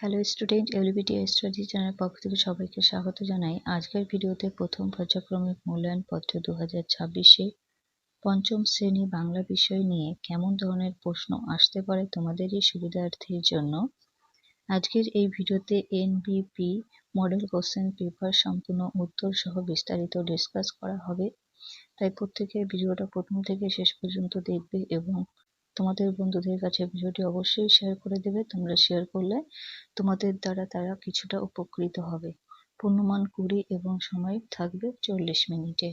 Hello student, LBT study channel পক্ষ থেকে সবাইকে স্বাগত জানাই। আজকের ভিডিওতে প্রথম পর্যায়ক্রমিক মূল্যায়ন পত্র 2026-এ পঞ্চম শ্রেণী বাংলা বিষয় নিয়ে কেমন ধরনের প্রশ্ন আসতে পারে তোমাদেরই সুবিধার্থের জন্য আজকের এই ভিডিওতে এনবিপি মডেল কোশ্চেন পেপার সম্পূর্ণ উত্তর সহ বিস্তারিত ডিসকাস করা হবে। তাই প্রত্যেকে ভিডিওটা প্রথম থেকে শেষ পর্যন্ত দেখবে এবং তোমাদের বন্ধুদের কাছে ভিডিওটি অবশ্যই শেয়ার করে দেবে। তোমরা শেয়ার করলে তোমাদের দ্বারা তারা কিছুটা উপকৃত হবে। পূর্ণমান 20 এবং সময় থাকবে 40 মিনিটে।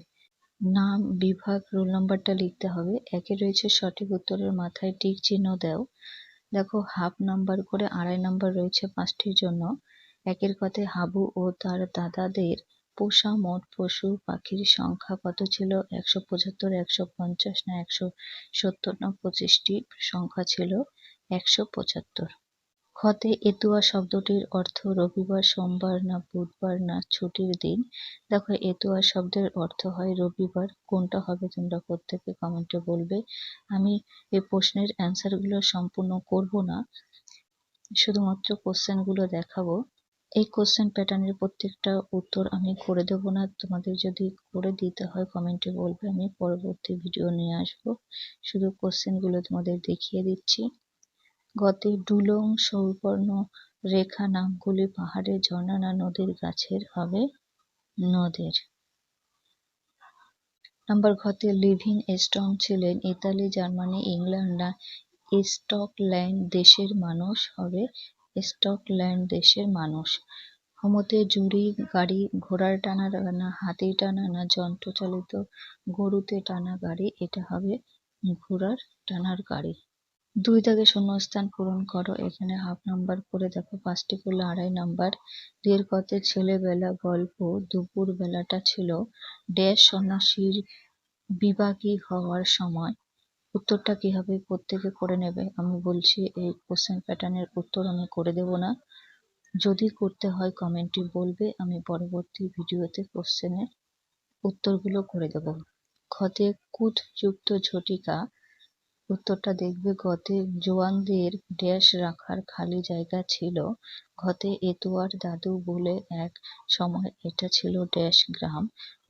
নাম, বিভাগ, রোল নাম্বারটা লিখতে হবে। একে রয়েছে সঠিক উত্তরের মাথায় টিক চিহ্ন দাও। দেখো হাফ নাম্বার করে 2.5 নাম্বার রয়েছে 5টির জন্য। একের কথায় হাবু ও তার দাদাদের পোষা মোট পশু পাখির সংখ্যা কত ছিল? 175, 150 না 170 না 25টি সংখ্যা ছিল 175। খতে এতুয়া শব্দটির অর্থ রবিবার, সোমবার না বুধবার না ছুটির দিন? দেখো এতুয়া শব্দের অর্থ হয় রবিবার। কোনটা হবে তোমরা প্রত্যেকে কমেন্টে বলবে। আমি এই প্রশ্নের অ্যান্সারগুলো সম্পূর্ণ করব না, শুধুমাত্র কোশ্চেনগুলো দেখাবো। এই কোশ্চেন প্যাটার্নের প্রত্যেকটা উত্তর আমি করে দেবো না, তোমাদের যদি করে দিতে হয় কমেন্টে বলবে, আমি পরবর্তী ভিডিও নিয়ে আসবো। শুধু কোশ্চেনগুলো তোমাদের দেখিয়ে দিচ্ছি। গতে ডুলং সৌপর্ণ রেখা নামগুলি পাহাড়ের, ঝর্ণা না নদীর গাছের? হবে নদের। নাম্বার ঘতে লিভিং স্টোন ছিলেন ইতালি, জার্মানি, ইংল্যান্ড না স্কটল্যান্ড দেশের মানুষ? হবে স্কটল্যান্ড দেশের মানুষ। হোমতে জুড়ি গাড়ি ঘোড়ার টানা না হাতির টানা না যন্ত্রচালিত গরুতে টানা গাড়ি? এটা হবে ঘোড়ার টানার গাড়ি। 2 দাগে শূন্যস্থান পূরণ করো। এখানে হাফ নাম্বার করে দেখো 5টি করলে 2.5 নাম্বার। 2 এর কথে ছেলেবেলা গল্প দুপুর বেলাটা ছিল ড্যাশ সন্ন্যাসীর বিভাগী হওয়ার সময়? উত্তরটা কি হবে প্রত্যেকে করে নেবে। আমি বলছি এই কোশ্চেন প্যাটার্নের উত্তর আমি করে দেব না, যদি করতে হয় কমেন্টে বলবে, আমি পরবর্তী ভিডিওতে কোশ্চেনের উত্তরগুলো করে দেব। খতে কুট যুক্ত ঝটিকা? উত্তরটা দেখবে গতে জোয়ানদের ড্যাশ রাখার খালি জায়গা ছিল? ঘতে এতুয়ার দাদু বলে এক সময় এটা ছিল ড্যাশ গ্রাম।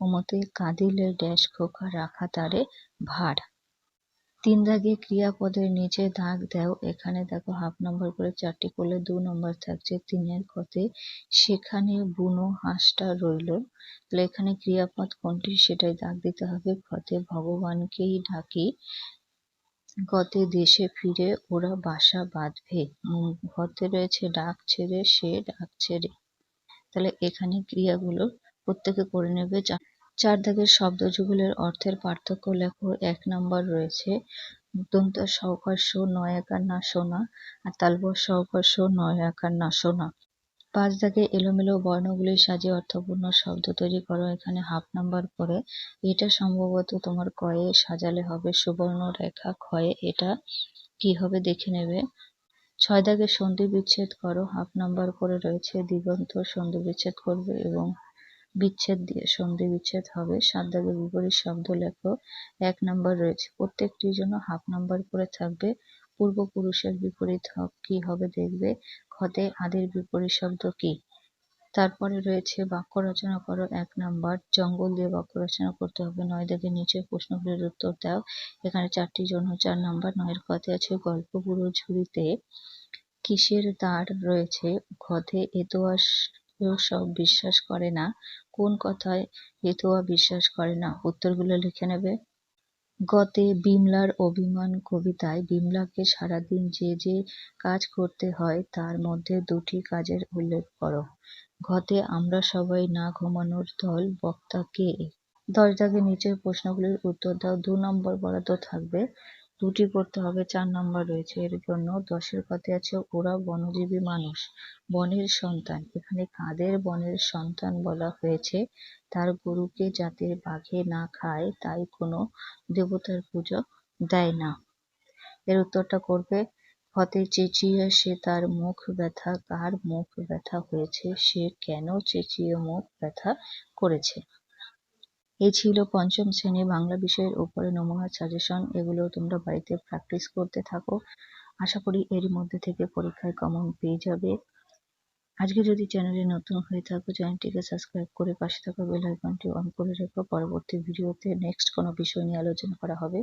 ওমতে কাঁদিলে ড্যাশ খোকা রাখা তারে ভার। 3 দাগে ক্রিয়াপদের নিচে দাগ দাও। এখানে দেখো হাফ নাম্বার করে 4টি করলে 2 নম্বর থাকছে। 3 এর ঘতে সেখানে বুনো হাঁসটা রইল। তাহলে এখানে ক্রিয়াপদ কোনটি সেটাই দাগ দিতে হবে। ঘতে ভগবানকেই ডাকি। গতে দেশে ফিরে ওরা বাসা বাঁধবে। ঘতে রয়েছে ডাক ছেড়ে সে ডাকছে রে। তাহলে এখানে ক্রিয়াগুলো প্রত্যেকে করে নেবে। 4 দাগের শব্দযুগলের অর্থের পার্থক্য লেখো। 1 নাম্বার রয়েছে দন্ত সহকার সো নয় একার না শোনা আর তালবর সহকার সো নয় একার না শোনা। 5 দাগে এলোমেলো বর্ণগুলি সাজিয়ে অর্থপূর্ণ শব্দ তৈরি করো। এখানে হাফ নাম্বার করে। এটা সম্ভবত তোমার কয়ে সাজালে হবে সুবর্ণ রেখা, ক্ষয়ে এটা কি হবে দেখে নেবে। 6 দাগে সন্ধি বিচ্ছেদ করো। হাফ নাম্বার করে রয়েছে দিগন্ত সন্ধি বিচ্ছেদ করবে এবং বিচ্ছেদ দিয়ে সন্ধি বিচ্ছেদ হবে। 7 দাগে বিপরীত শব্দ লেখো। 1 নাম্বার রয়েছে, প্রত্যেকটির জন্য হাফ নাম্বার করে থাকবে। পূর্বপুরুষের বিপরীত কি হবে দেখবে। খতে আদির বিপরীত শব্দ কি? তারপরে রয়েছে বাক্য রচনা করো। 1 নাম্বার জঙ্গল দিয়ে বাক্য রচনা করতে হবে। 9 দাগে নিচের প্রশ্নগুলির উত্তর দাও। এখানে 4টির জন্য 4 নাম্বার। 9 এর কথে আছে গল্প বুড়ো ঝুড়িতে কিসের দ্বার রয়েছে? ঘতে এতোয়া সব বিশ্বাস করে না। কোন কথায় এতোয়া বিশ্বাস করে না? উত্তরগুলো লিখে নেবে। গতে বিমলার অভিমান কবিতায় বিমলাকে সারাদিন যে যে কাজ করতে হয় তার মধ্যে 2টি কাজের উল্লেখ করো। ঘতে আমরা সবাই না ঘুমানোর দল, বক্তা কে? 10 দাগে নিচের প্রশ্নগুলির উত্তর দাও। 2 নম্বর বরাদ্দ থাকবে, 2টি করতে হবে। 4 নাম্বার রয়েছে এর জন্য। 10 এর কথে আছে ওরা বনজীবী মানুষ, বনের সন্তান। এখানে কাদের বনের সন্তান বলা হয়েছে? তার গরুকে যাতে বাঘে না খায় তাই কোনো দেবতার পুজো দেয় না। এর উত্তরটা করবে। হতে চেঁচিয়ে সে তার মুখ ব্যথা, কার মুখ ব্যথা হয়েছে, সে কেন চেঁচিয়ে মুখ ব্যথা করেছে। এই ছিল পঞ্চম শ্রেণী বাংলা বিষয়ের উপরে নমুনা সাজেশন। এগুলো তোমরা বাড়িতে প্র্যাকটিস করতে থাকো। আশা করি এর মধ্যে থেকে পরীক্ষায় কমন পেয়ে যাবে। আজকে যদি চ্যানেলে নতুন হয়ে থাকো, চ্যানেলটিকে সাবস্ক্রাইব করে পাশে থাকা বেল আইকনটি অন করে রেখো। পরবর্তী ভিডিওতে নেক্সট কোনো বিষয় নিয়ে আলোচনা করা হবে।